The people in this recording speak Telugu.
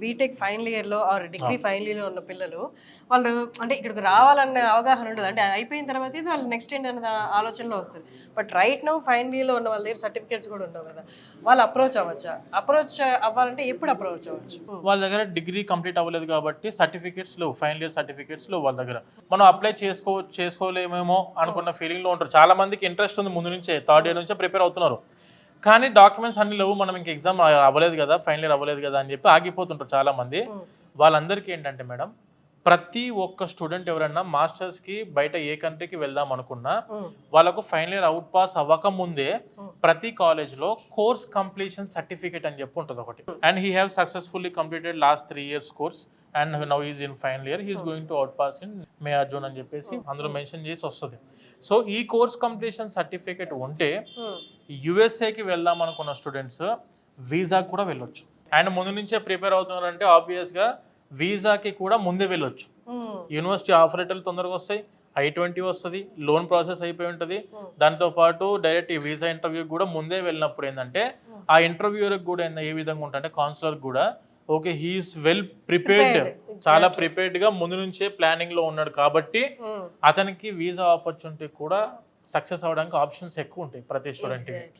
బీటెక్ ఫైనల్ ఇయర్‌లో ఆర్ డిగ్రీ ఫైనల్ ఇయర్‌లో ఉన్న పిల్లలు వాళ్ళు అంటే ఇక్కడికి రావాలన్న అవగాహన ఉండదు. అంటే అయిపోయిన తర్వాత ఇది వాళ్ళు నెక్స్ట్ ఏంటన్న ఆలోచనలో వస్తది. బట్ రైట్ నౌ ఫైనల్ ఇయర్‌లో ఉన్న వాళ్ళ దగ్గర సర్టిఫికేట్స్ కూడా ఉండవు కదా! వాళ్ళు అప్రోచ్ అవ్వచ్చా? అప్రోచ్ అవ్వాలంటే ఎప్పుడు అప్రోచ్ అవ్వచ్చు? వాళ్ళ దగ్గర డిగ్రీ కంప్లీట్ అవ్వలేదు కాబట్టి సర్టిఫికేట్స్ లేవు, ఫైనల్ ఇయర్ సర్టిఫికేట్స్ లేవు వాళ్ళ దగ్గర. మనం అప్లై చేసుకోలేమేమో అనుకున్న ఫీలింగ్లో ఉంటారు. చాలా మందికి ఇంట్రెస్ట్ ఉంది, ముందు నుంచే థర్డ్ ఇయర్ నుంచే ప్రిపేర్ అవుతున్నారు. కానీ డాక్యుమెంట్స్ అన్ని లేవు, మనం ఇంక ఎగ్జామ్ అవ్వలేదు కదా, ఫైనల్ ఇయర్ అవ్వలేదు కదా అని చెప్పి ఆగిపోతుంటారు చాలా మంది. వాళ్ళందరికీ ఏంటంటే మేడం, ప్రతి ఒక్క స్టూడెంట్ ఎవరైనా మాస్టర్స్కి బయట ఏ కంట్రీకి వెళ్దాం అనుకున్నా వాళ్ళకు ఫైనల్ ఇయర్ అవుట్ పాస్ అవ్వక ముందే ప్రతి కాలేజ్లో కోర్స్ కంప్లీషన్ సర్టిఫికేట్ అని చెప్పి ఉంటుంది ఒకటి. And he have successfully completed last 3 years course and now is in final year, he's going to out pass in May or June అని చెప్పేసి అందులో మెన్షన్ చేసి వస్తుంది. సో ఈ కోర్స్ కంప్లీషన్ సర్టిఫికేట్ ఉంటే యుఎస్ఏకి వెళ్దాం అనుకున్న స్టూడెంట్స్ వీసాకి కూడా వెళ్ళొచ్చు. అండ్ ముందు నుంచే ప్రిపేర్ అవుతున్నారంటే ఆబ్వియస్గా వీసాకి కూడా ముందే వెళ్ళొచ్చు. యూనివర్సిటీ ఆఫర్ లెటర్లు తొందరగా వస్తాయి, I-20 వస్తుంది, లోన్ ప్రాసెస్ అయిపోయి ఉంటుంది. దాంతో పాటు డైరెక్ట్ ఈ వీసా ఇంటర్వ్యూకి కూడా ముందే వెళ్ళినప్పుడు ఏంటంటే ఆ ఇంటర్వ్యూలకు కూడా ఏ విధంగా ఉంటుందంటే కౌన్సిలర్ కూడా ఓకే హీఈస్ వెల్ ప్రిపేర్డ్, చాలా ప్రిపేర్డ్గా ముందు నుంచే ప్లానింగ్లో ఉన్నాడు కాబట్టి అతనికి వీసా ఆపర్చునిటీ కూడా సక్సెస్ అవ్వడానికి ఆప్షన్స్ ఎక్కువ ఉంటాయి ప్రతి స్టూడెంట్కి.